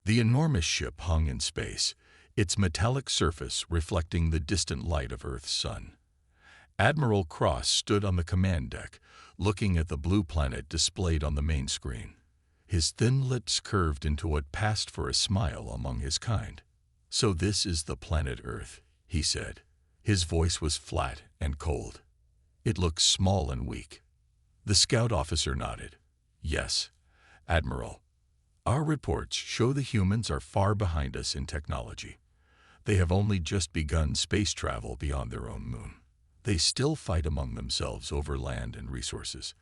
The enormous ship hung in space, its metallic surface reflecting the distant light of Earth's sun. Admiral Cross stood on the command deck, looking at the blue planet displayed on the main screen. His thin lips curved into what passed for a smile among his kind. "So this is the planet Earth," he said. His voice was flat and cold. "It looks small and weak." The scout officer nodded. "Yes, Admiral. Our reports show the humans are far behind us in technology. They have only just begun space travel beyond their own moon. They still fight among themselves over land and resources."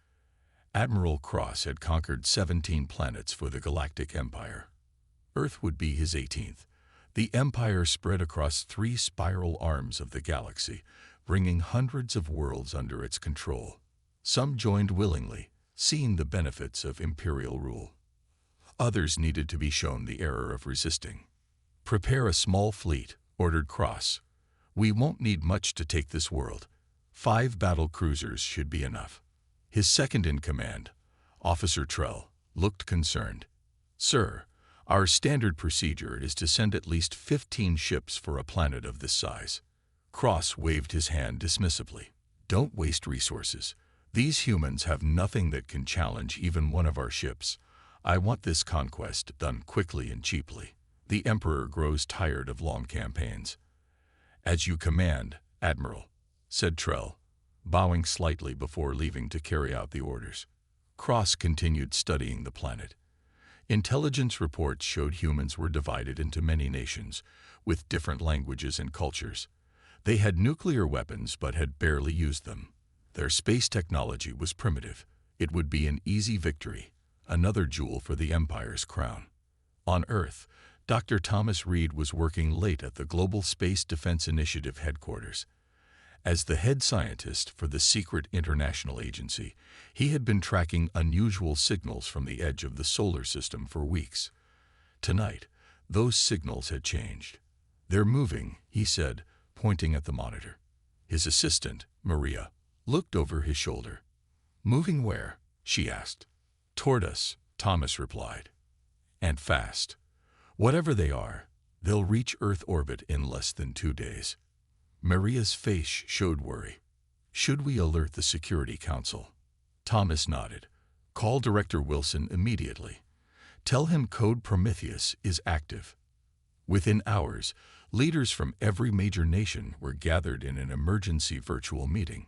Admiral Cross had conquered 17 planets for the Galactic Empire. Earth would be his 18th. The Empire spread across 3 spiral arms of the galaxy, bringing hundreds of worlds under its control. Some joined willingly, seeing the benefits of imperial rule. Others needed to be shown the error of resisting. "Prepare a small fleet," ordered Cross. "We won't need much to take this world. 5 battle cruisers should be enough." His second-in-command, Officer Trell, looked concerned. "Sir, our standard procedure is to send at least 15 ships for a planet of this size." Cross waved his hand dismissively. "Don't waste resources. These humans have nothing that can challenge even one of our ships. I want this conquest done quickly and cheaply. The Emperor grows tired of long campaigns." "As you command, Admiral," said Trell, bowing slightly before leaving to carry out the orders. Cross continued studying the planet. Intelligence reports showed humans were divided into many nations, with different languages and cultures. They had nuclear weapons but had barely used them. Their space technology was primitive. It would be an easy victory, another jewel for the Empire's crown. On Earth, Dr. Thomas Reed was working late at the Global Space Defense Initiative headquarters. As the head scientist for the secret international agency, he had been tracking unusual signals from the edge of the solar system for weeks. Tonight, those signals had changed. "They're moving," he said, pointing at the monitor. His assistant, Maria, looked over his shoulder. "Moving where?" she asked. "Toward us," Thomas replied. "And fast. Whatever they are, they'll reach Earth orbit in less than 2 days." Maria's face showed worry. "Should we alert the Security Council?" Thomas nodded. "Call Director Wilson immediately. Tell him Code Prometheus is active." Within hours, leaders from every major nation were gathered in an emergency virtual meeting.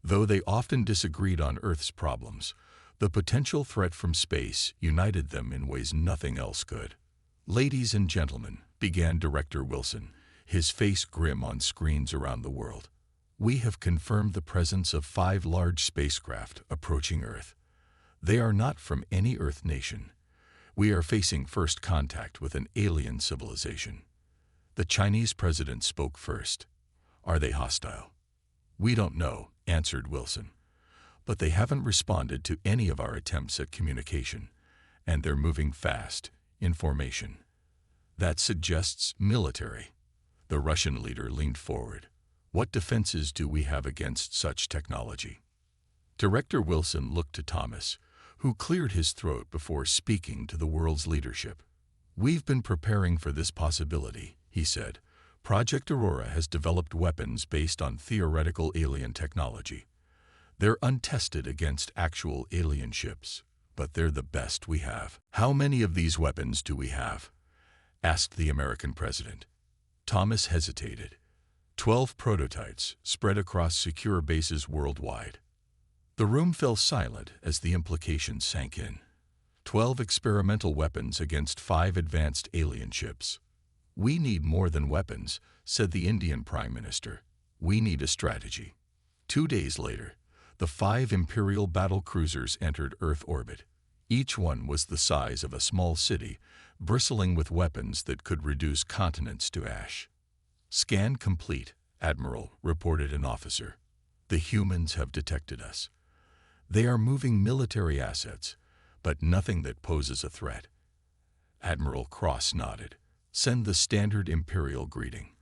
Though they often disagreed on Earth's problems, the potential threat from space united them in ways nothing else could. "Ladies and gentlemen," began Director Wilson, his face grim on screens around the world, "we have confirmed the presence of 5 large spacecraft approaching Earth. They are not from any Earth nation. We are facing first contact with an alien civilization." The Chinese president spoke first. "Are they hostile?" "We don't know," answered Wilson. "But they haven't responded to any of our attempts at communication, and they're moving fast, in formation. That suggests military." The Russian leader leaned forward. "What defenses do we have against such technology?" Director Wilson looked to Thomas, who cleared his throat before speaking to the world's leadership. "We've been preparing for this possibility," he said. "Project Aurora has developed weapons based on theoretical alien technology. They're untested against actual alien ships, but they're the best we have." "How many of these weapons do we have?" asked the American president. Thomas hesitated. 12 prototypes spread across secure bases worldwide. The room fell silent as the implications sank in. 12 experimental weapons against 5 advanced alien ships. "We need more than weapons," said the Indian Prime Minister. "We need a strategy." 2 days later, the 5 Imperial battle cruisers entered Earth orbit. Each one was the size of a small city, bristling with weapons that could reduce continents to ash. "Scan complete, Admiral," reported an officer. "The humans have detected us. They are moving military assets, but nothing that poses a threat." Admiral Cross nodded. "Send the standard Imperial greeting.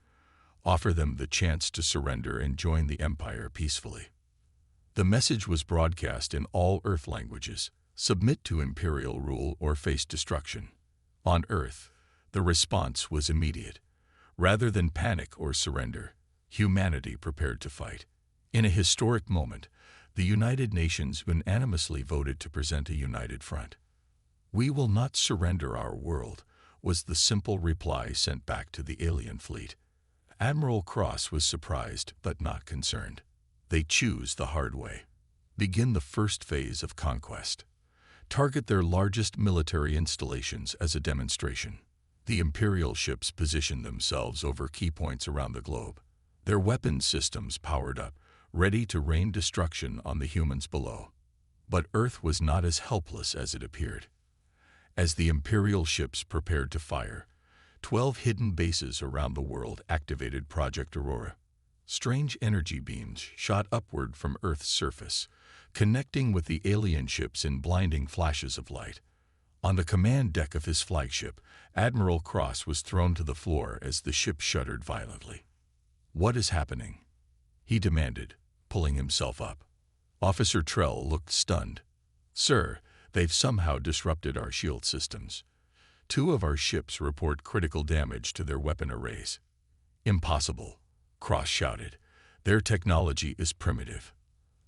Offer them the chance to surrender and join the Empire peacefully." The message was broadcast in all Earth languages. Submit to Imperial rule or face destruction. On Earth, The response was immediate. Rather than panic or surrender, humanity prepared to fight. In a historic moment, the United Nations unanimously voted to present a united front. "We will not surrender our world," was the simple reply sent back to the alien fleet. Admiral Cross was surprised but not concerned. They choose the hard way. Begin the first phase of conquest. Target their largest military installations as a demonstration. The Imperial ships positioned themselves over key points around the globe. Their weapons systems powered up, ready to rain destruction on the humans below. But Earth was not as helpless as it appeared. As the Imperial ships prepared to fire, 12 hidden bases around the world activated Project Aurora. Strange energy beams shot upward from Earth's surface, connecting with the alien ships in blinding flashes of light. On the command deck of his flagship, Admiral Cross was thrown to the floor as the ship shuddered violently. "What is happening?" he demanded, pulling himself up. Officer Trell looked stunned. "Sir, they've somehow disrupted our shield systems. 2 of our ships report critical damage to their weapon arrays." "Impossible," Cross shouted. "Their technology is primitive."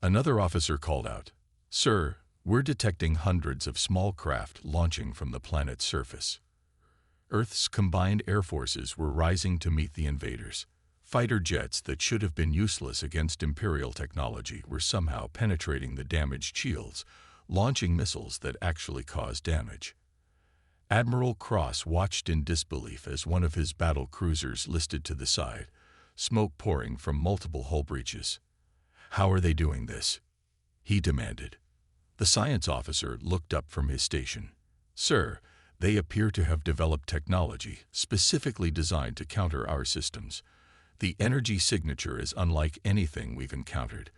Another officer called out, "Sir, we're detecting hundreds of small craft launching from the planet's surface." Earth's combined air forces were rising to meet the invaders. Fighter jets that should have been useless against Imperial technology were somehow penetrating the damaged shields, launching missiles that actually caused damage. Admiral Cross watched in disbelief as one of his battle cruisers listed to the side, smoke pouring from multiple hull breaches. "How are they doing this?" he demanded. The science officer looked up from his station. "Sir, they appear to have developed technology specifically designed to counter our systems. The energy signature is unlike anything we've encountered,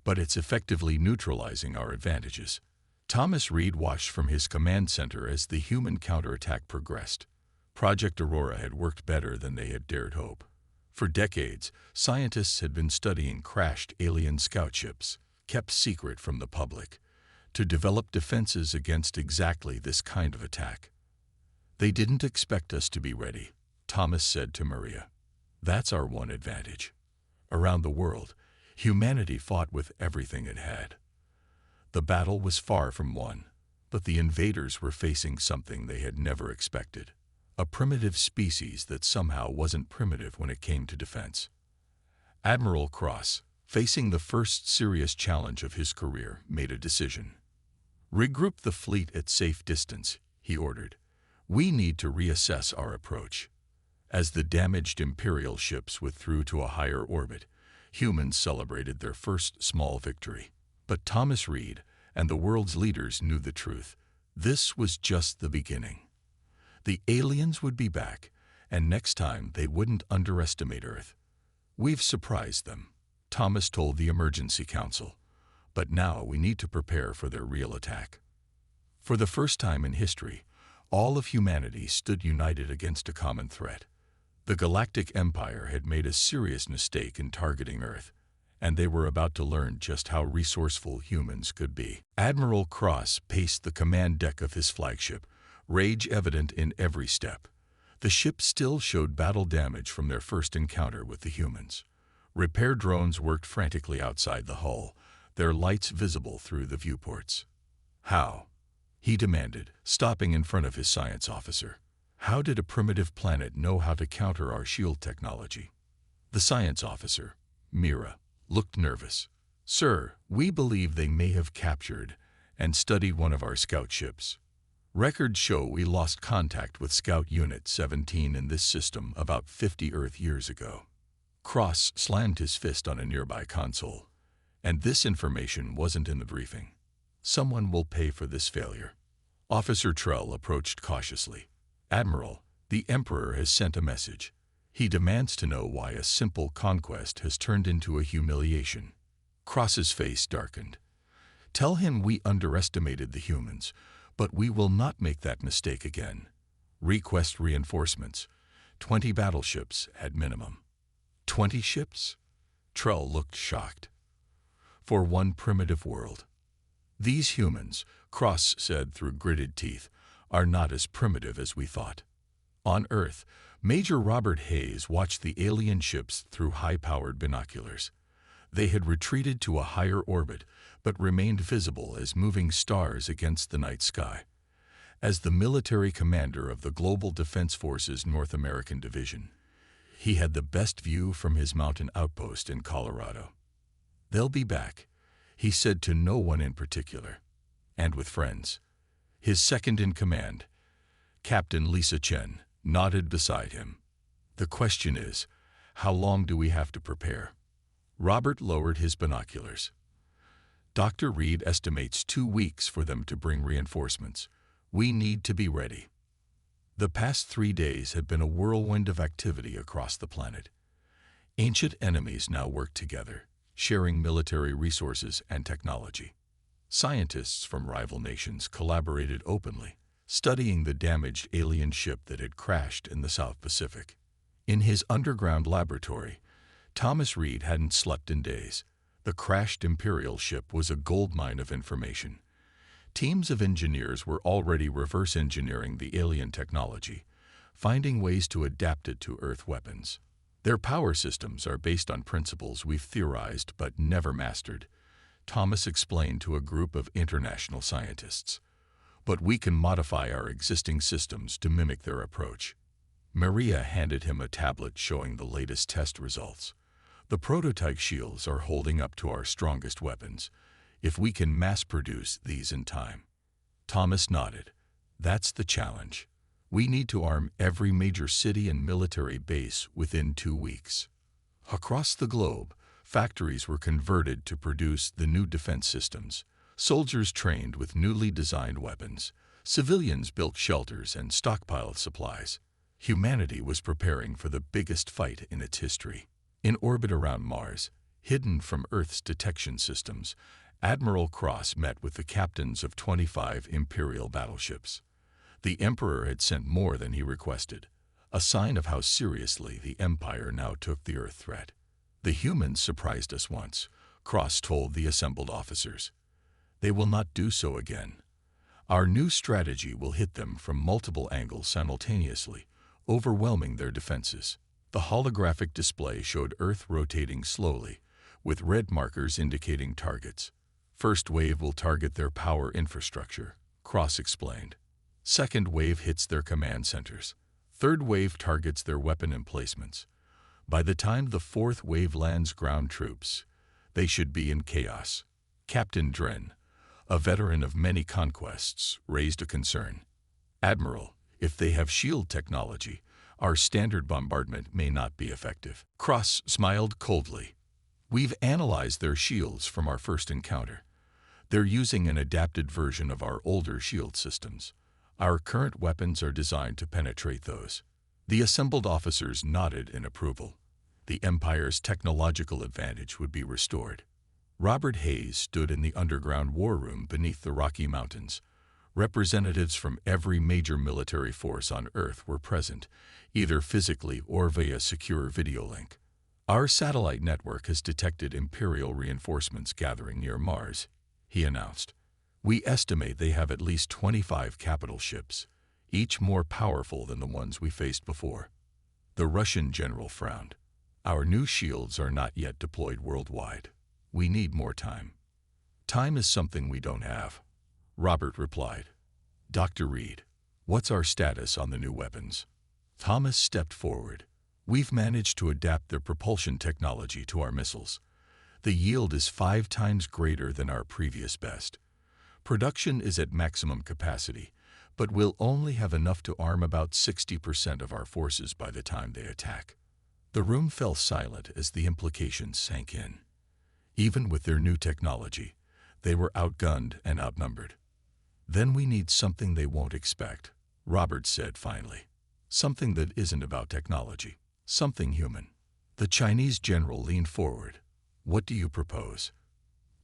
but it's effectively neutralizing our advantages." Thomas Reed watched from his command center as the human counterattack progressed. Project Aurora had worked better than they had dared hope. For decades, scientists had been studying crashed alien scout ships, kept secret from the public, to develop defenses against exactly this kind of attack. "They didn't expect us to be ready," Thomas said to Maria. "That's our one advantage." Around the world, humanity fought with everything it had. The battle was far from won, but the invaders were facing something they had never expected. A primitive species that somehow wasn't primitive when it came to defense. Admiral Cross, facing the first serious challenge of his career, made a decision. "Regroup the fleet at safe distance," he ordered. "We need to reassess our approach." As the damaged Imperial ships withdrew to a higher orbit, humans celebrated their first small victory. But Thomas Reed and the world's leaders knew the truth. This was just the beginning. The aliens would be back, and next time they wouldn't underestimate Earth. "We've surprised them," Thomas told the Emergency Council. "But now we need to prepare for their real attack." For the first time in history, all of humanity stood united against a common threat. The Galactic Empire had made a serious mistake in targeting Earth, and they were about to learn just how resourceful humans could be. Admiral Cross paced the command deck of his flagship, rage evident in every step. The ship still showed battle damage from their first encounter with the humans. Repair drones worked frantically outside the hull, their lights visible through the viewports. "How?" he demanded, stopping in front of his science officer. "How did a primitive planet know how to counter our shield technology?" The science officer, Mira, looked nervous. "Sir, we believe they may have captured and studied one of our scout ships. Records show we lost contact with Scout Unit 17 in this system about 50 Earth years ago." Cross slammed his fist on a nearby console. "And this information wasn't in the briefing. Someone will pay for this failure." Officer Trell approached cautiously. "Admiral, the Emperor has sent a message. He demands to know why a simple conquest has turned into a humiliation." Cross's face darkened. "Tell him we underestimated the humans, but we will not make that mistake again. Request reinforcements. 20 battleships at minimum." 20 ships? Trell looked shocked. "For one primitive world. These humans," Cross said through gritted teeth, "are not as primitive as we thought." On Earth, Major Robert Hayes watched the alien ships through high-powered binoculars. They had retreated to a higher orbit, but remained visible as moving stars against the night sky. As the military commander of the Global Defense Forces North American Division, he had the best view from his mountain outpost in Colorado. "They'll be back," he said to no one in particular, and with friends. His second-in-command, Captain Lisa Chen, nodded beside him. "The question is, how long do we have to prepare?" Robert lowered his binoculars. "Dr. Reed estimates 2 weeks for them to bring reinforcements. We need to be ready." The past 3 days had been a whirlwind of activity across the planet. Ancient enemies now work together, sharing military resources and technology. Scientists from rival nations collaborated openly, studying the damaged alien ship that had crashed in the South Pacific. In his underground laboratory, Thomas Reed hadn't slept in days. The crashed Imperial ship was a goldmine of information. Teams of engineers were already reverse engineering the alien technology, finding ways to adapt it to Earth weapons. "Their power systems are based on principles we've theorized but never mastered," Thomas explained to a group of international scientists. "But we can modify our existing systems to mimic their approach." Maria handed him a tablet showing the latest test results. "The prototype shields are holding up to our strongest weapons, if we can mass-produce these in time." Thomas nodded. "That's the challenge. We need to arm every major city and military base within 2 weeks." Across the globe, factories were converted to produce the new defense systems. Soldiers trained with newly designed weapons. Civilians built shelters and stockpiled supplies. Humanity was preparing for the biggest fight in its history. In orbit around Mars, hidden from Earth's detection systems, Admiral Cross met with the captains of 25 Imperial battleships. The Emperor had sent more than he requested, a sign of how seriously the Empire now took the Earth threat. "The humans surprised us once," Cross told the assembled officers. "They will not do so again. Our new strategy will hit them from multiple angles simultaneously, overwhelming their defenses." The holographic display showed Earth rotating slowly, with red markers indicating targets. "First wave will target their power infrastructure," Cross explained. "Second wave hits their command centers. Third wave targets their weapon emplacements. By the time the fourth wave lands ground troops, they should be in chaos." Captain Dren, a veteran of many conquests, raised a concern. "Admiral, if they have shield technology, our standard bombardment may not be effective." Cross smiled coldly. "We've analyzed their shields from our first encounter. They're using an adapted version of our older shield systems. Our current weapons are designed to penetrate those." The assembled officers nodded in approval. The Empire's technological advantage would be restored. Robert Hayes stood in the underground war room beneath the Rocky Mountains. Representatives from every major military force on Earth were present, either physically or via secure video link. "Our satellite network has detected Imperial reinforcements gathering near Mars," he announced. "We estimate they have at least 25 capital ships, each more powerful than the ones we faced before." The Russian general frowned. "Our new shields are not yet deployed worldwide. We need more time." "Time is something we don't have," Robert replied. "Dr. Reed, what's our status on the new weapons?" Thomas stepped forward. "We've managed to adapt their propulsion technology to our missiles. The yield is 5 times greater than our previous best. Production is at maximum capacity, but we'll only have enough to arm about 60% of our forces by the time they attack." The room fell silent as the implications sank in. Even with their new technology, they were outgunned and outnumbered. "Then we need something they won't expect," Robert said finally. "Something that isn't about technology. Something human." The Chinese general leaned forward. "What do you propose?"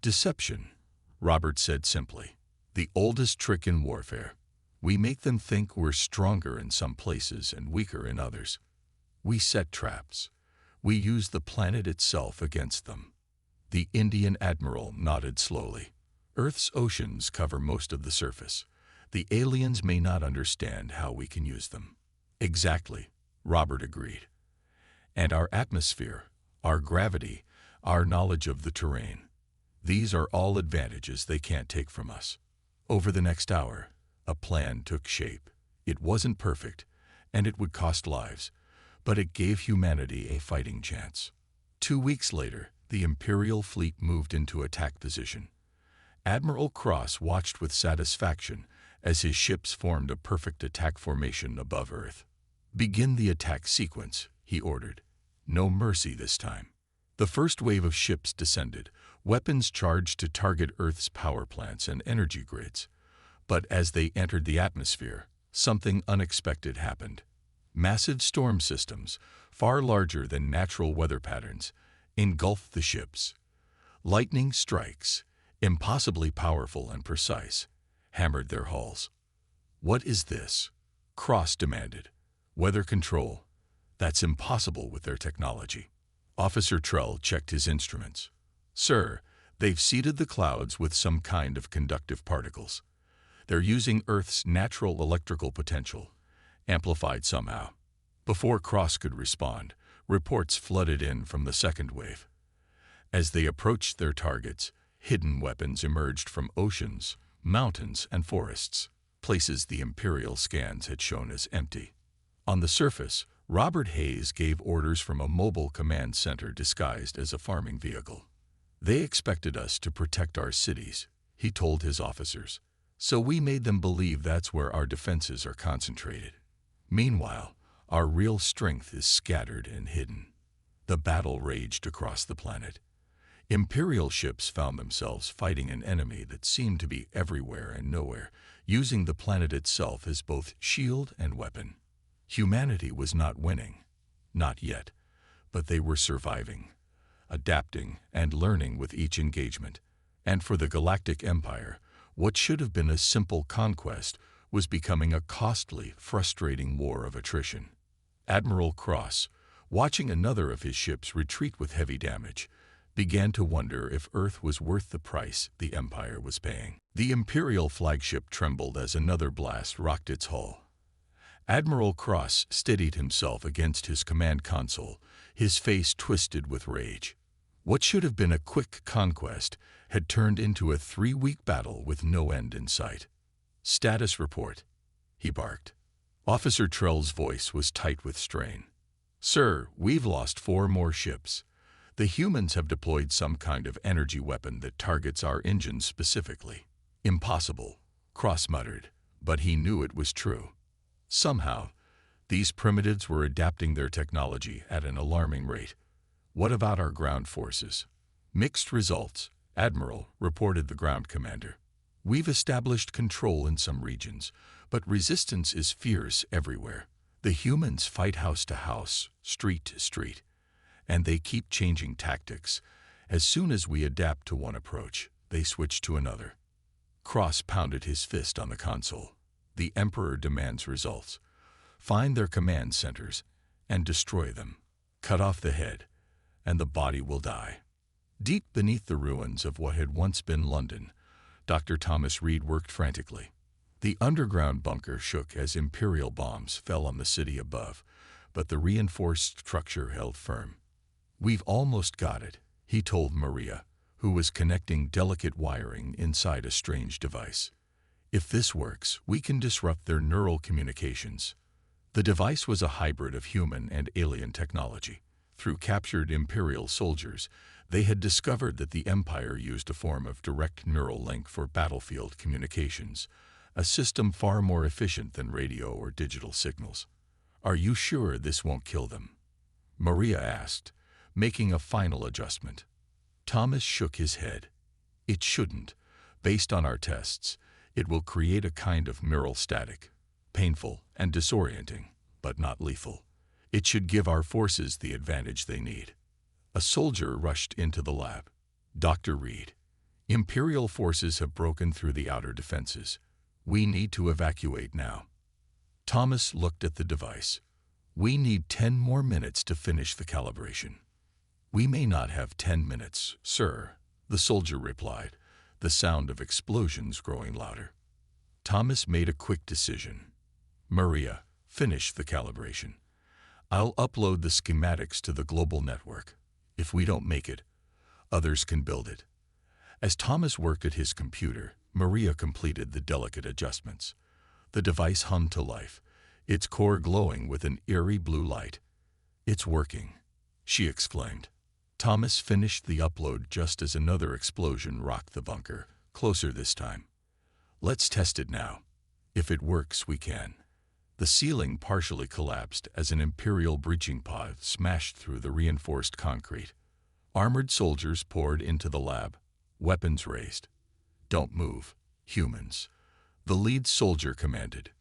"Deception," Robert said simply. "The oldest trick in warfare. We make them think we're stronger in some places and weaker in others. We set traps. We use the planet itself against them." The Indian admiral nodded slowly. "Earth's oceans cover most of the surface. The aliens may not understand how we can use them." Exactly, Robert agreed. And our atmosphere, our gravity, our knowledge of the terrain. These are all advantages they can't take from us. Over the next hour, a plan took shape. It wasn't perfect, and it would cost lives, but it gave humanity a fighting chance. 2 weeks later, the Imperial fleet moved into attack position. Admiral Cross watched with satisfaction as his ships formed a perfect attack formation above Earth. "Begin the attack sequence," he ordered. "No mercy this time." The first wave of ships descended, weapons charged to target Earth's power plants and energy grids. But as they entered the atmosphere, something unexpected happened. Massive storm systems, far larger than natural weather patterns, engulfed the ships. Lightning strikes, impossibly powerful and precise, hammered their hulls. "What is this?" Cross demanded. "Weather control. That's impossible with their technology." Officer Trell checked his instruments. "Sir, they've seeded the clouds with some kind of conductive particles. They're using Earth's natural electrical potential, amplified somehow." Before Cross could respond, reports flooded in from the second wave. As they approached their targets, hidden weapons emerged from oceans, mountains, and forests, places the Imperial scans had shown as empty. On the surface, Robert Hayes gave orders from a mobile command center disguised as a farming vehicle. "They expected us to protect our cities," he told his officers, "so we made them believe that's where our defenses are concentrated. Meanwhile, our real strength is scattered and hidden." The battle raged across the planet. Imperial ships found themselves fighting an enemy that seemed to be everywhere and nowhere, using the planet itself as both shield and weapon. Humanity was not winning, not yet, but they were surviving, adapting and learning with each engagement. And for the Galactic Empire, what should have been a simple conquest was becoming a costly, frustrating war of attrition. Admiral Cross, watching another of his ships retreat with heavy damage, began to wonder if Earth was worth the price the Empire was paying. The Imperial flagship trembled as another blast rocked its hull. Admiral Cross steadied himself against his command console, his face twisted with rage. What should have been a quick conquest had turned into a 3-week battle with no end in sight. "Status report," he barked. Officer Trell's voice was tight with strain. "Sir, we've lost 4 more ships. The humans have deployed some kind of energy weapon that targets our engines specifically." "Impossible," Cross muttered, but he knew it was true. Somehow, these primitives were adapting their technology at an alarming rate. "What about our ground forces?" "Mixed results," Admiral, reported the ground commander. "We've established control in some regions, but resistance is fierce everywhere. The humans fight house to house, street to street, and they keep changing tactics. As soon as we adapt to one approach, they switch to another." Cross pounded his fist on the console. "The Emperor demands results. Find their command centers and destroy them. Cut off the head, and the body will die." Deep beneath the ruins of what had once been London, Dr. Thomas Reed worked frantically. The underground bunker shook as Imperial bombs fell on the city above, but the reinforced structure held firm. "We've almost got it," he told Maria, who was connecting delicate wiring inside a strange device. "If this works, we can disrupt their neural communications." The device was a hybrid of human and alien technology. Through captured Imperial soldiers, they had discovered that the Empire used a form of direct neural link for battlefield communications, a system far more efficient than radio or digital signals. "Are you sure this won't kill them?" Maria asked, making a final adjustment. Thomas shook his head. "It shouldn't. Based on our tests, it will create a kind of neural static, painful and disorienting, but not lethal. It should give our forces the advantage they need." A soldier rushed into the lab. "Dr. Reed, Imperial forces have broken through the outer defenses. We need to evacuate now." Thomas looked at the device. "We need 10 more minutes to finish the calibration." "We may not have 10 minutes, sir," the soldier replied, the sound of explosions growing louder. Thomas made a quick decision. "Maria, Finish the calibration. I'll upload the schematics to the global network. If we don't make it, others can build it. As Thomas worked at his computer, Maria completed the delicate adjustments. The device hummed to life, its core glowing with an eerie blue light. "It's working," she exclaimed. Thomas finished the upload just as another explosion rocked the bunker, closer this time. "Let's test it now. If it works, we can." The ceiling partially collapsed as an Imperial breaching pod smashed through the reinforced concrete. Armored soldiers poured into the lab, weapons raised. "Don't move, humans," the lead soldier commanded.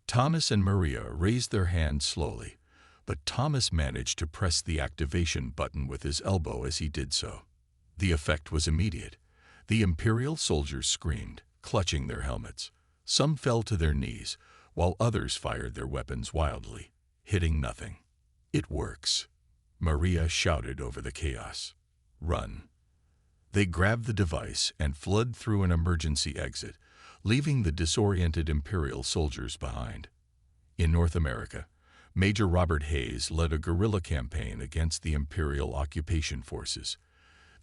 Thomas and Maria raised their hands slowly, but Thomas managed to press the activation button with his elbow as he did so. The effect was immediate. The Imperial soldiers screamed, clutching their helmets. Some fell to their knees, while others fired their weapons wildly, hitting nothing. "It works," Maria shouted over the chaos. "Run." They grabbed the device and fled through an emergency exit, leaving the disoriented Imperial soldiers behind. In North America, Major Robert Hayes led a guerrilla campaign against the Imperial occupation forces.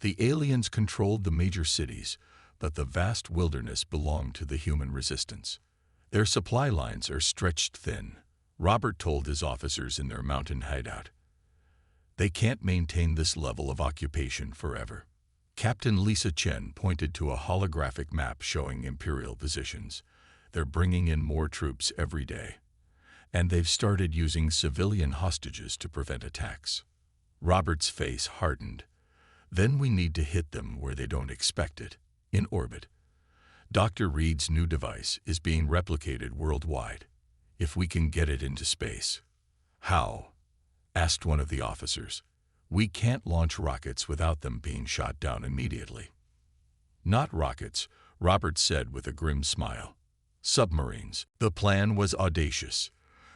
The aliens controlled the major cities, but the vast wilderness belonged to the human resistance. "Their supply lines are stretched thin," Robert told his officers in their mountain hideout. "They can't maintain this level of occupation forever." Captain Lisa Chen pointed to a holographic map showing Imperial positions. "They're bringing in more troops every day. And they've started using civilian hostages to prevent attacks." Robert's face hardened. "Then we need to hit them where they don't expect it, in orbit. Dr. Reed's new device is being replicated worldwide. If we can get it into space." "How?" asked one of the officers. "We can't launch rockets without them being shot down immediately." "Not rockets," Robert said with a grim smile. "Submarines." The plan was audacious.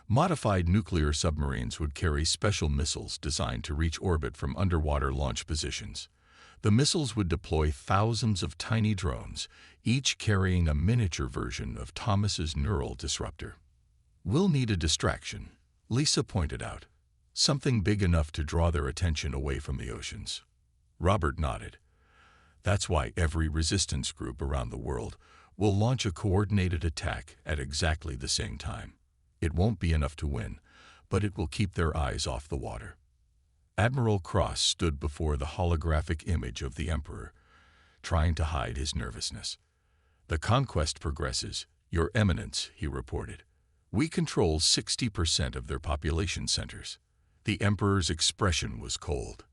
Modified nuclear submarines would carry special missiles designed to reach orbit from underwater launch positions. The missiles would deploy thousands of tiny drones, each carrying a miniature version of Thomas's neural disruptor. "We'll need a distraction," Lisa pointed out. "Something big enough to draw their attention away from the oceans." Robert nodded. "That's why every resistance group around the world will launch a coordinated attack at exactly the same time. It won't be enough to win, but it will keep their eyes off the water." Admiral Cross stood before the holographic image of the Emperor, trying to hide his nervousness. "The conquest progresses, Your Eminence," he reported. "We control 60% of their population centers." The Emperor's expression was cold.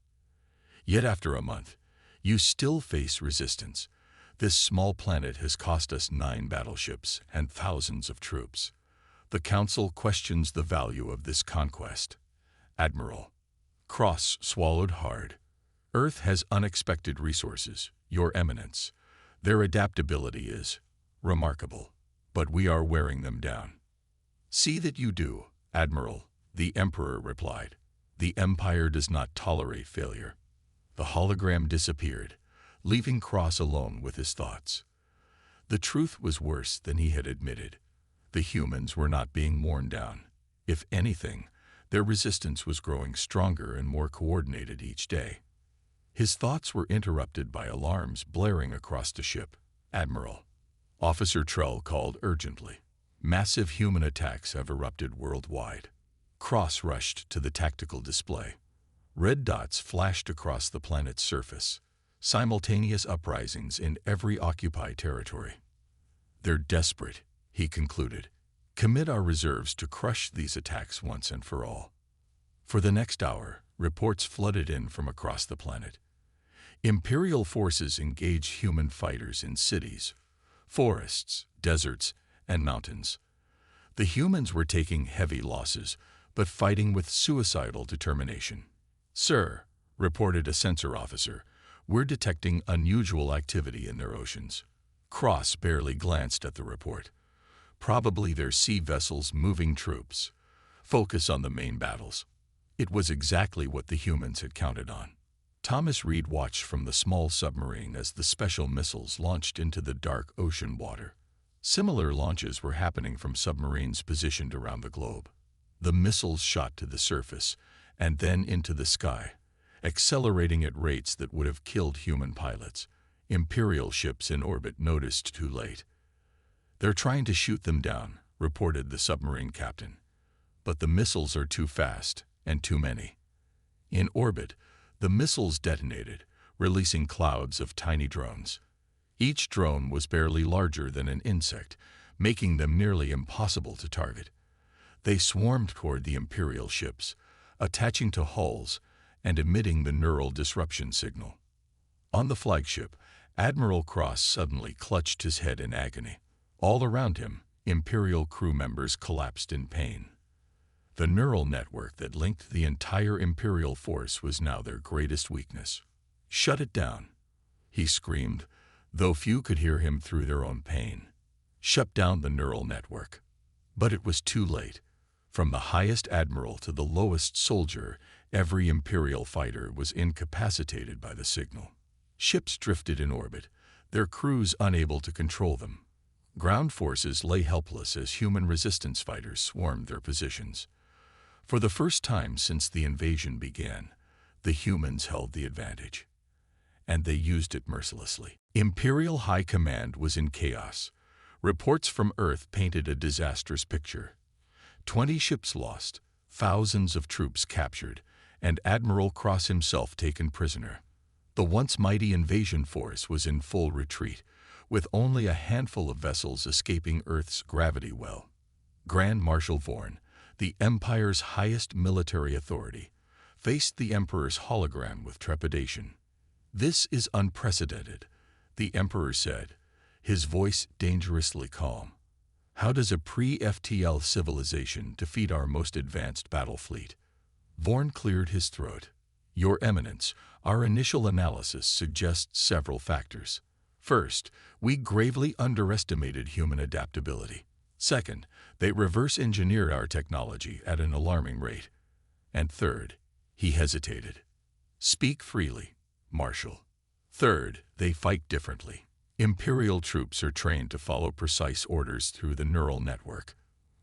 "Yet after a month, you still face resistance. This small planet has cost us 9 battleships and thousands of troops. The Council questions the value of this conquest." "Admiral." Cross swallowed hard. "Earth has unexpected resources, Your Eminence. Their adaptability is remarkable, but we are wearing them down." "See that you do, Admiral," the Emperor replied. "The Empire does not tolerate failure." The hologram disappeared, leaving Cross alone with his thoughts. The truth was worse than he had admitted. The humans were not being worn down. If anything, their resistance was growing stronger and more coordinated each day. His thoughts were interrupted by alarms blaring across the ship. "Admiral," Officer Trell called urgently. "Massive human attacks have erupted worldwide." Cross rushed to the tactical display. Red dots flashed across the planet's surface, simultaneous uprisings in every occupied territory. "They're desperate," he concluded. "Commit our reserves to crush these attacks once and for all." For the next hour, reports flooded in from across the planet. Imperial forces engaged human fighters in cities, forests, deserts, and mountains. The humans were taking heavy losses, but fighting with suicidal determination. "Sir," reported a sensor officer, "we're detecting unusual activity in their oceans." Cross barely glanced at the report. "Probably their sea vessels moving troops. Focus on the main battles." It was exactly what the humans had counted on. Thomas Reed watched from the small submarine as the special missiles launched into the dark ocean water. Similar launches were happening from submarines positioned around the globe. The missiles shot to the surface and then into the sky, accelerating at rates that would have killed human pilots. Imperial ships in orbit noticed too late. "They're trying to shoot them down," reported the submarine captain. "But the missiles are too fast and too many." In orbit, the missiles detonated, releasing clouds of tiny drones. Each drone was barely larger than an insect, making them nearly impossible to target. They swarmed toward the Imperial ships, attaching to hulls and emitting the neural disruption signal. On the flagship, Admiral Cross suddenly clutched his head in agony. All around him, Imperial crew members collapsed in pain. The neural network that linked the entire Imperial force was now their greatest weakness. "Shut it down," he screamed, though few could hear him through their own pain. "Shut down the neural network." But it was too late. From the highest admiral to the lowest soldier, every Imperial fighter was incapacitated by the signal. Ships drifted in orbit, their crews unable to control them. Ground forces lay helpless as human resistance fighters swarmed their positions. For the first time since the invasion began, the humans held the advantage. And they used it mercilessly. Imperial High Command was in chaos. Reports from Earth painted a disastrous picture. 20 ships lost, thousands of troops captured, and Admiral Cross himself taken prisoner. The once mighty invasion force was in full retreat, with only a handful of vessels escaping Earth's gravity well. Grand Marshal Vorn, the Empire's highest military authority, faced the Emperor's hologram with trepidation. "This is unprecedented," the Emperor said, his voice dangerously calm. "How does a pre-FTL civilization defeat our most advanced battle fleet?" Vorn cleared his throat. "Your Eminence, our initial analysis suggests several factors. First, we gravely underestimated human adaptability. Second, they reverse-engineered our technology at an alarming rate. And third," he hesitated. "Speak freely, Marshal. Third, they fight differently. Imperial troops are trained to follow precise orders through the neural network.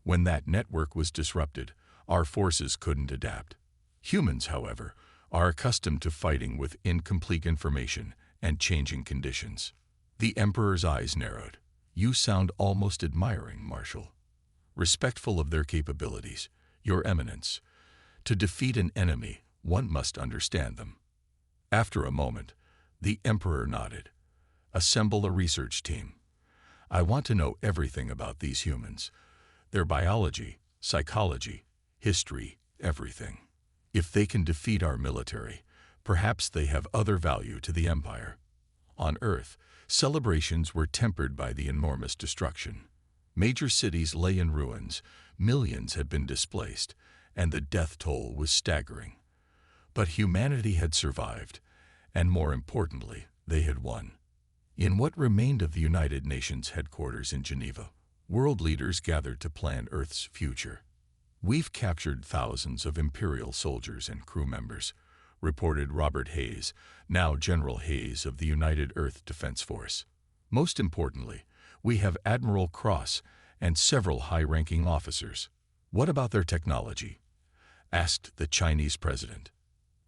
When that network was disrupted, our forces couldn't adapt. Humans, however, are accustomed to fighting with incomplete information and changing conditions." The Emperor's eyes narrowed. "You sound almost admiring, Marshal. Respectful of their capabilities, Your Eminence. To defeat an enemy, one must understand them." After a moment, the Emperor nodded. "Assemble a research team. I want to know everything about these humans. Their biology, psychology, history, everything. If they can defeat our military, perhaps they have other value to the Empire." On Earth, celebrations were tempered by the enormous destruction. Major cities lay in ruins, millions had been displaced, and the death toll was staggering. But humanity had survived, and more importantly, they had won. In what remained of the United Nations headquarters in Geneva, world leaders gathered to plan Earth's future. "We've captured thousands of Imperial soldiers and crew members," reported Robert Hayes, now General Hayes of the United Earth Defense Force. "Most importantly, we have Admiral Cross and several high-ranking officers." "What about their technology?" asked the Chinese president.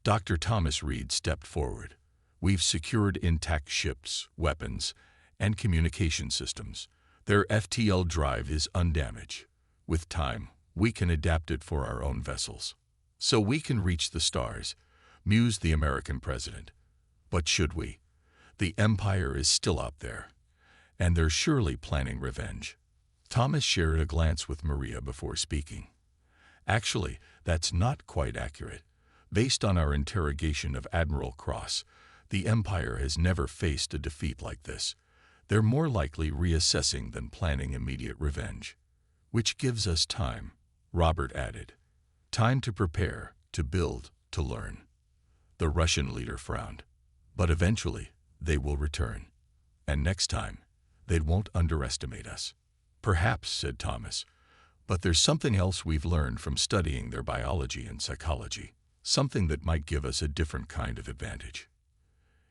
Dr. Thomas Reed stepped forward. "We've secured intact ships, weapons, and communication systems. Their FTL drive is undamaged. With time, we can adapt it for our own vessels. So we can reach the stars," mused the American president. "But should we? The Empire is still out there, and they're surely planning revenge." Thomas shared a glance with Maria before speaking. "Actually, that's not quite accurate. Based on our interrogation of Admiral Cross, the Empire has never faced a defeat like this. They're more likely reassessing than planning immediate revenge." "Which gives us time," Robert added. "Time to prepare, to build, to learn." The Russian leader frowned. "But eventually, they will return. And next time, they won't underestimate us." "Perhaps," said Thomas. "But there's something else we've learned from studying their biology and psychology. Something that might give us a different kind of advantage."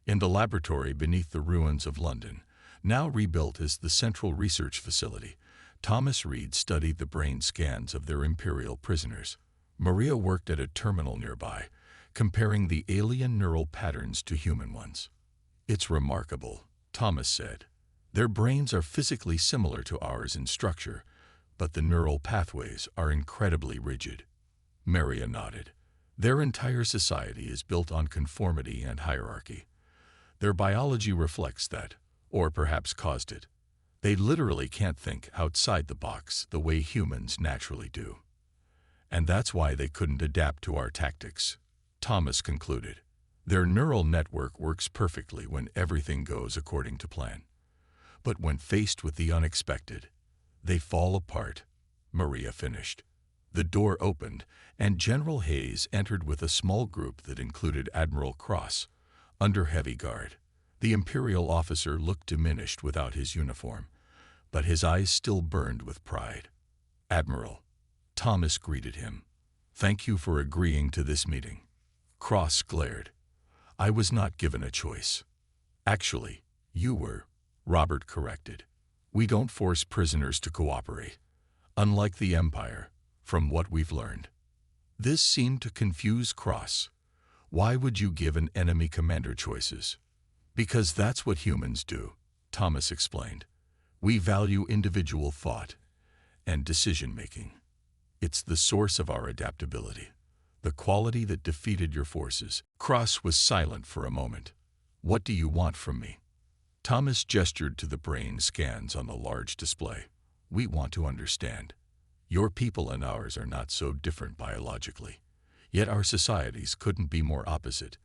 In the laboratory beneath the ruins of London, now rebuilt as the Central Research Facility, Thomas Reed studied the brain scans of their Imperial prisoners. Maria worked at a terminal nearby, comparing the alien neural patterns to human ones. "It's remarkable," Thomas said. "Their brains are physically similar to ours in structure, but the neural pathways are incredibly rigid." Maria nodded. "Their entire society is built on conformity and hierarchy. Their biology reflects that, or perhaps caused it. They literally can't think outside the box the way humans naturally do. And that's why they couldn't adapt to our tactics," Thomas concluded. "Their neural network works perfectly when everything goes according to plan. But when faced with the unexpected, they fall apart," Maria finished. The door opened, and General Hayes entered with a small group that included Admiral Cross, under heavy guard. The Imperial officer looked diminished without his uniform, but his eyes still burned with pride. "Admiral," Thomas greeted him. "Thank you for agreeing to this meeting." Cross glared. "I was not given a choice." "Actually, you were," Robert corrected. "We don't force prisoners to cooperate, unlike the Empire, from what we've learned." This seemed to confuse Cross. "Why would you give an enemy commander choices?" "Because that's what humans do," Thomas explained. "We value individual thought and decision-making. It's the source of our adaptability, the quality that defeated your forces." Cross was silent for a moment. "What do you want from me?" Thomas gestured to the brain scans on the large display. "We want to understand. Your people and ours are not so different biologically, yet our societies couldn't be more opposite.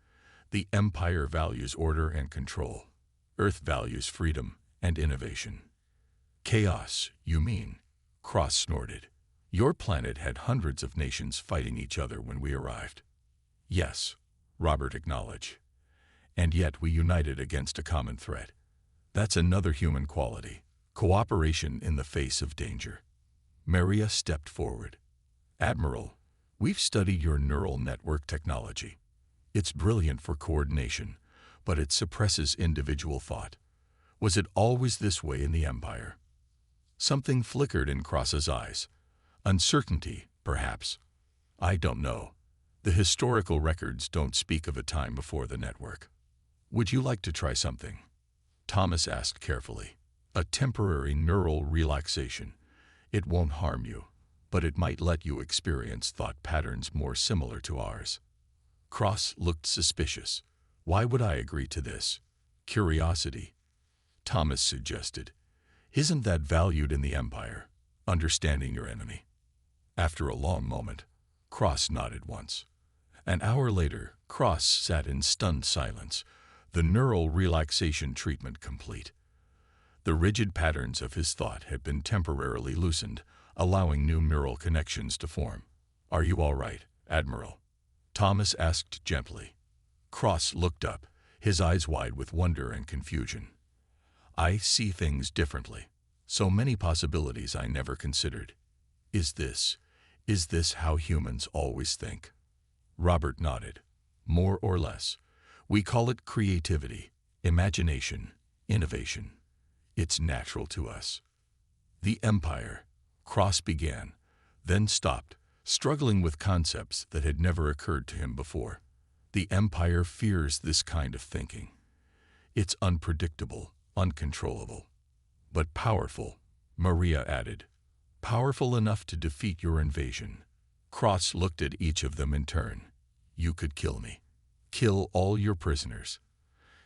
The Empire values order and control. Earth values freedom and innovation." "Chaos, you mean?" Cross snorted. "Your planet had hundreds of nations fighting each other when we arrived." "Yes," Robert acknowledged. "And yet we united against a common threat. That's another human quality, cooperation in the face of danger." Maria stepped forward. "Admiral, we've studied your neural network technology. It's brilliant for coordination, but it suppresses individual thought. Was it always this way in the Empire?" Something flickered in Cross's eyes. "Uncertainty, perhaps. I don't know. The historical records don't speak of a time before the network." "Would you like to try something?" Thomas asked carefully. "A temporary neural relaxation. It won't harm you, but it might let you experience thought patterns more similar to ours." Cross looked suspicious. "Why would I agree to this?" "Curiosity," Thomas suggested. "Isn't that valued in the Empire, understanding your enemy?" After a long moment, Cross nodded once. An hour later, Cross sat in stunned silence, the neural relaxation treatment complete. The rigid patterns of his thought had been temporarily loosened, allowing new neural connections to form. "Are you all right, Admiral?" Thomas asked gently. Cross looked up, his eyes wide with wonder and confusion. "I see things differently. So many possibilities I never considered. Is this how humans always think?" Robert nodded. "More or less. We call it creativity, imagination, innovation. It's natural to us." "The Empire," Cross began, then stopped, struggling with concepts that had never occurred to him before. "The Empire fears this kind of thinking. It's unpredictable, uncontrollable, but powerful," Maria added. "Powerful enough to defeat your invasion." Cross looked at each of them in turn. "You could kill me. Kill all your prisoners.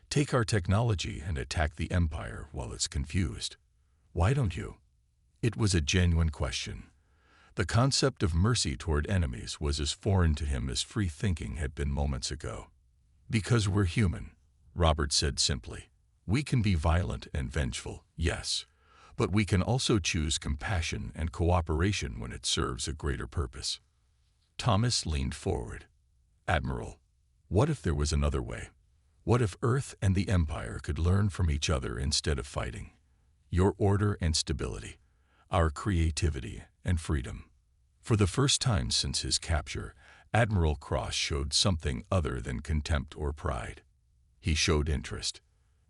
Take our technology and attack the Empire while it's confused. Why don't you?" It was a genuine question. The concept of mercy toward enemies was as foreign to him as free thinking had been moments ago. "Because we're human," Robert said simply. "We can be violent and vengeful, yes, but we can also choose compassion and cooperation when it serves a greater purpose." Thomas leaned forward. "Admiral, what if there was another way? What if Earth and the Empire could learn from each other instead of fighting? Your order and stability, our creativity and freedom." For the first time since his capture, Admiral Cross showed something other than contempt or pride. He showed interest.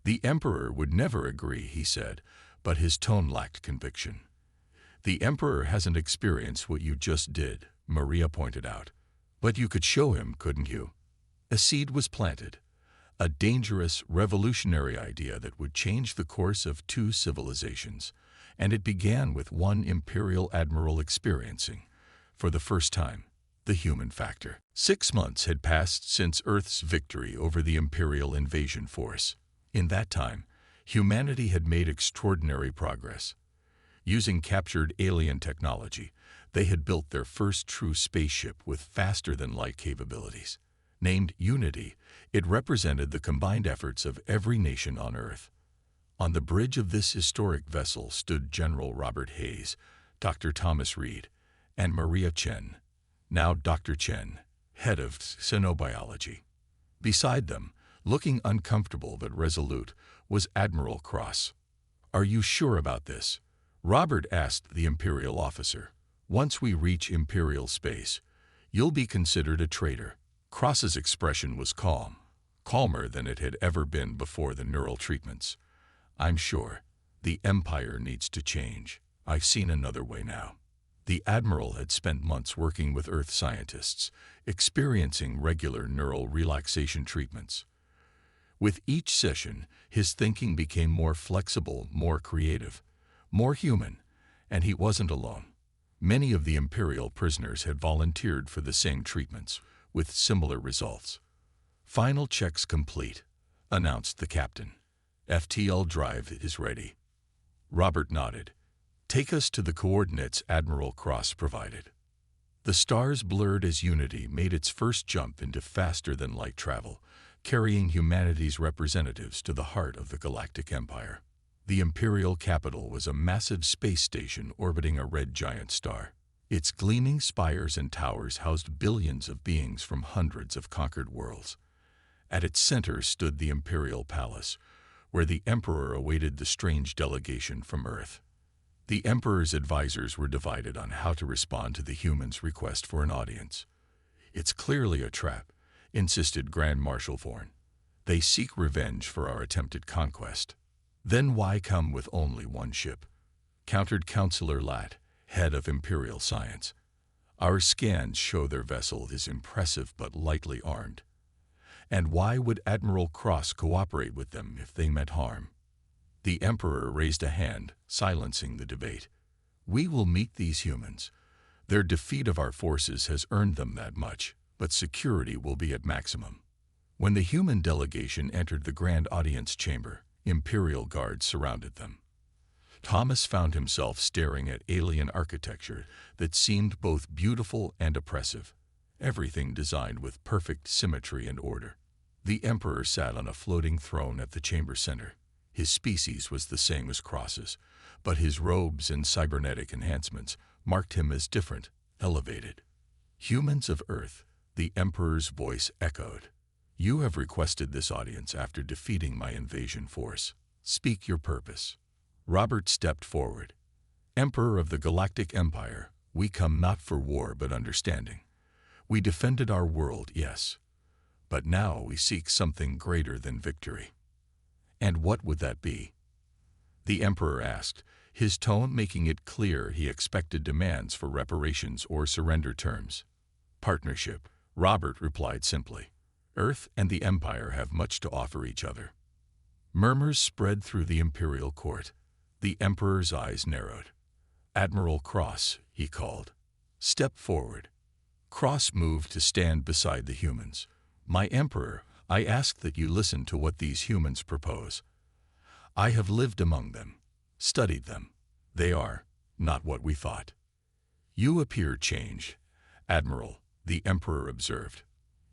"The Emperor would never agree," he said, but his tone lacked conviction. The Emperor hasn't experienced what you just did, Maria pointed out. But you could show him, couldn't you? A seed was planted. A dangerous, revolutionary idea that would change the course of two civilizations. And it began with one Imperial Admiral experiencing, for the first time, the human factor. 6 months had passed since Earth's victory over the Imperial invasion force. In that time, humanity had made extraordinary progress. Using captured alien technology, they had built their first true spaceship with faster-than-light capabilities. Named Unity, it represented the combined efforts of every nation on Earth. On the bridge of this historic vessel stood General Robert Hayes, Dr. Thomas Reed, and Maria Chen, now Dr. Chen, head of xenobiology. Beside them, looking uncomfortable but resolute, was Admiral Cross. "Are you sure about this?" Robert asked the Imperial officer. "Once we reach Imperial space, you'll be considered a traitor." Cross's expression was calm, calmer than it had ever been before the neural treatments. "I'm sure. The Empire needs to change. I've seen another way now." The Admiral had spent months working with Earth scientists, experiencing regular neural relaxation treatments. With each session, his thinking became more flexible, more creative, more human, and he wasn't alone. Many of the Imperial prisoners had volunteered for the same treatments, with similar results. "Final checks complete," announced the captain. "FTL drive is ready." Robert nodded. "Take us to the coordinates Admiral Cross provided." The stars blurred as Unity made its first jump into faster-than-light travel, carrying humanity's representatives to the heart of the Galactic Empire. The Imperial capital was a massive space station orbiting a red giant star. Its gleaming spires and towers housed billions of beings from hundreds of conquered worlds. At its center stood the Imperial Palace, where the Emperor awaited the strange delegation from Earth. The Emperor's advisors were divided on how to respond to the humans' request for an audience. "It's clearly a trap," insisted Grand Marshal Vorn. "They seek revenge for our attempted conquest." "Then why come with only one ship?" countered Councillor Lat, head of Imperial Science. "Our scans show their vessel is impressive but lightly armed. And why would Admiral Cross cooperate with them if they meant harm?" The Emperor raised a hand, silencing the debate. "We will meet these humans. Their defeat of our forces has earned them that much, but security will be at maximum." When the human delegation entered the Grand Audience Chamber, Imperial guards surrounded them. Thomas found himself staring at alien architecture that seemed both beautiful and oppressive, everything designed with perfect symmetry and order. The Emperor sat on a floating throne at the chamber center. His species was the same as Cross's, but his robes and cybernetic enhancements marked him as different, elevated. "Humans of Earth," the Emperor's voice echoed. "You have requested this audience after defeating my invasion force. Speak your purpose." Robert stepped forward. "Emperor of the Galactic Empire, we come not for war but understanding. We defended our world, yes, but now we seek something greater than victory." "And what would that be?" the Emperor asked, his tone making it clear he expected demands for reparations or surrender terms. "Partnership," Robert replied simply. "Earth and the Empire have much to offer each other." Murmurs spread through the Imperial court. The Emperor's eyes narrowed. "Admiral Cross," he called. "Step forward." Cross moved to stand beside the humans. "My Emperor, I ask that you listen to what these humans propose. I have lived among them, studied them. They are not what we thought." "You appear changed, Admiral," the Emperor observed.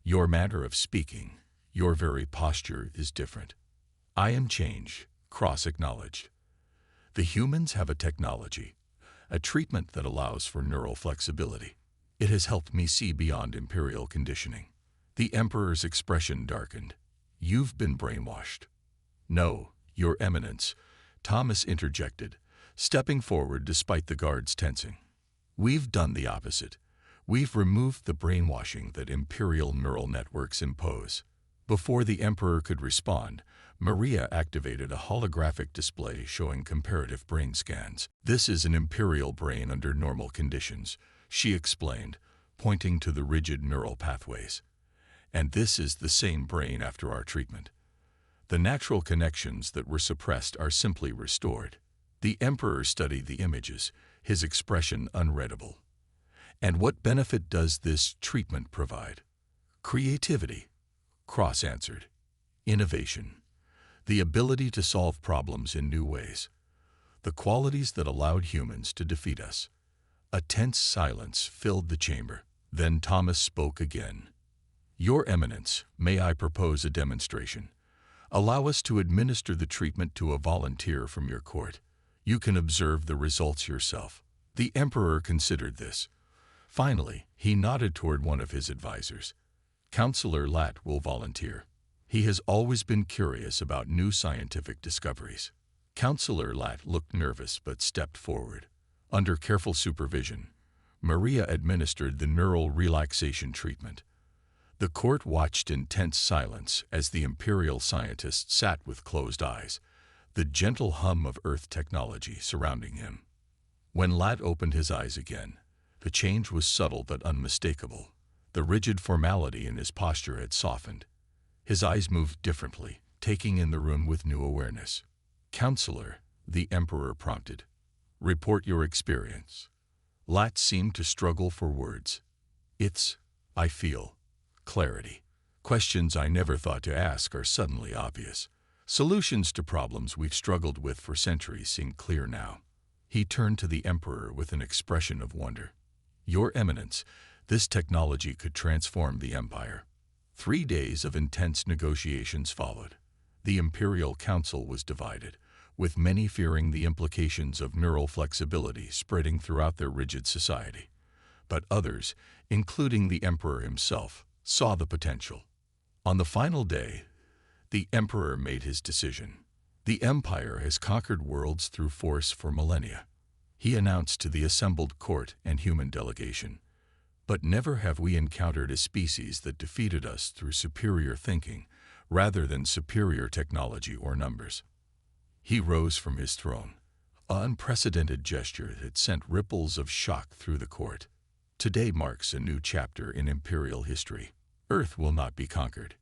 "Your manner of speaking, your very posture is different." "I am changed," Cross acknowledged. "The humans have a technology, a treatment that allows for neural flexibility. It has helped me see beyond Imperial conditioning." The Emperor's expression darkened. "You've been brainwashed." "No, Your Eminence," Thomas interjected, stepping forward despite the guards tensing. "We've done the opposite. We've removed the brainwashing that Imperial neural networks impose." Before the Emperor could respond, Maria activated a holographic display showing comparative brain scans. "This is an imperial brain under normal conditions," she explained, pointing to the rigid neural pathways. "And this is the same brain after our treatment. The natural connections that were suppressed are simply restored." The Emperor studied the images, his expression unreadable. "And what benefit does this treatment provide?" "Creativity," Cross answered. "Innovation. The ability to solve problems in new ways. The qualities that allowed humans to defeat us." A tense silence filled the chamber. Then Thomas spoke again. "Your Eminence, may I propose a demonstration? Allow us to administer the treatment to a volunteer from your court. You can observe the results yourself." The Emperor considered this. Finally, he nodded toward one of his advisors. "Counselor Lat will volunteer. He has always been curious about new scientific discoveries." Counselor Lat looked nervous but stepped forward. Under careful supervision, Maria administered the neural relaxation treatment. The court watched in tense silence as the imperial scientist sat with closed eyes, the gentle hum of Earth technology surrounding him. When Lat opened his eyes again, the change was subtle but unmistakable. The rigid formality in his posture had softened. His eyes moved differently, taking in the room with new awareness. "Counselor," the Emperor prompted, "report your experience." Lat seemed to struggle for words. I feel clarity. Questions I never thought to ask are suddenly obvious. Solutions to problems we've struggled with for centuries seem clear now." He turned to the Emperor with an expression of wonder. "Your Eminence, this technology could transform the Empire." 3 days of intense negotiations followed. The Imperial Council was divided, with many fearing the implications of neural flexibility spreading throughout their rigid society. But others, including the Emperor himself, saw the potential. On the final day, the Emperor made his decision. "The Empire has conquered worlds through force for millennia," he announced to the assembled court and human delegation. "But never have we encountered a species that defeated us through superior thinking, rather than superior technology or numbers." He rose from his throne, an unprecedented gesture that sent ripples of shock through the court. "Today marks a new chapter in imperial history. Earth will not be conquered.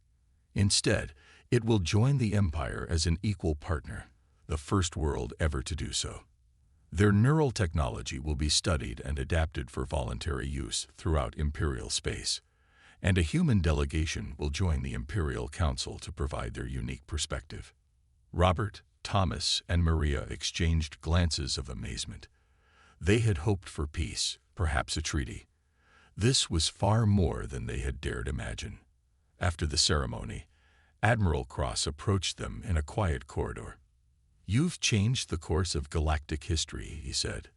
Instead, it will join the Empire as an equal partner, the first world ever to do so. Their neural technology will be studied and adapted for voluntary use throughout imperial space, and a human delegation will join the Imperial Council to provide their unique perspective." Robert, Thomas, and Maria exchanged glances of amazement. They had hoped for peace, perhaps a treaty. This was far more than they had dared imagine. After the ceremony, Admiral Cross approached them in a quiet corridor. "You've changed the course of galactic history," he said.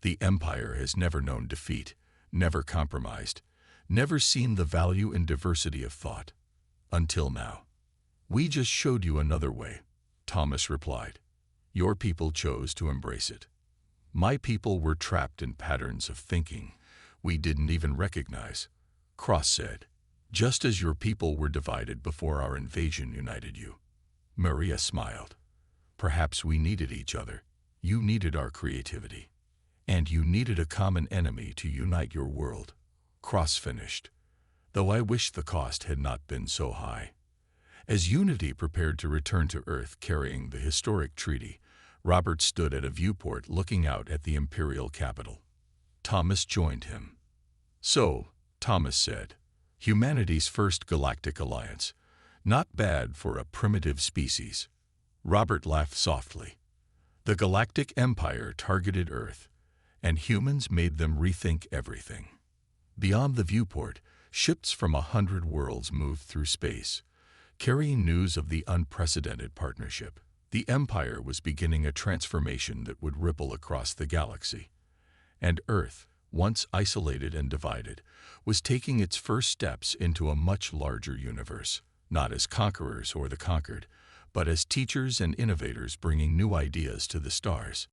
"The Empire has never known defeat, never compromised, never seen the value in diversity of thought. Until now." "We just showed you another way," Thomas replied. "Your people chose to embrace it. My people were trapped in patterns of thinking we didn't even recognize," Cross said. "Just as your people were divided before our invasion united you." Maria smiled. "Perhaps we needed each other. You needed our creativity. And you needed a common enemy to unite your world," Cross finished. "Though I wish the cost had not been so high." As Unity prepared to return to Earth carrying the historic treaty, Robert stood at a viewport looking out at the imperial capital. Thomas joined him. "So," Thomas said, "humanity's first galactic alliance. Not bad for a primitive species." Robert laughed softly. "The Galactic Empire targeted Earth, and humans made them rethink everything." Beyond the viewport, ships from 100 worlds moved through space, carrying news of the unprecedented partnership. The Empire was beginning a transformation that would ripple across the galaxy. And Earth, once isolated and divided, was taking its first steps into a much larger universe, not as conquerors or the conquered, but as teachers and innovators bringing new ideas to the stars.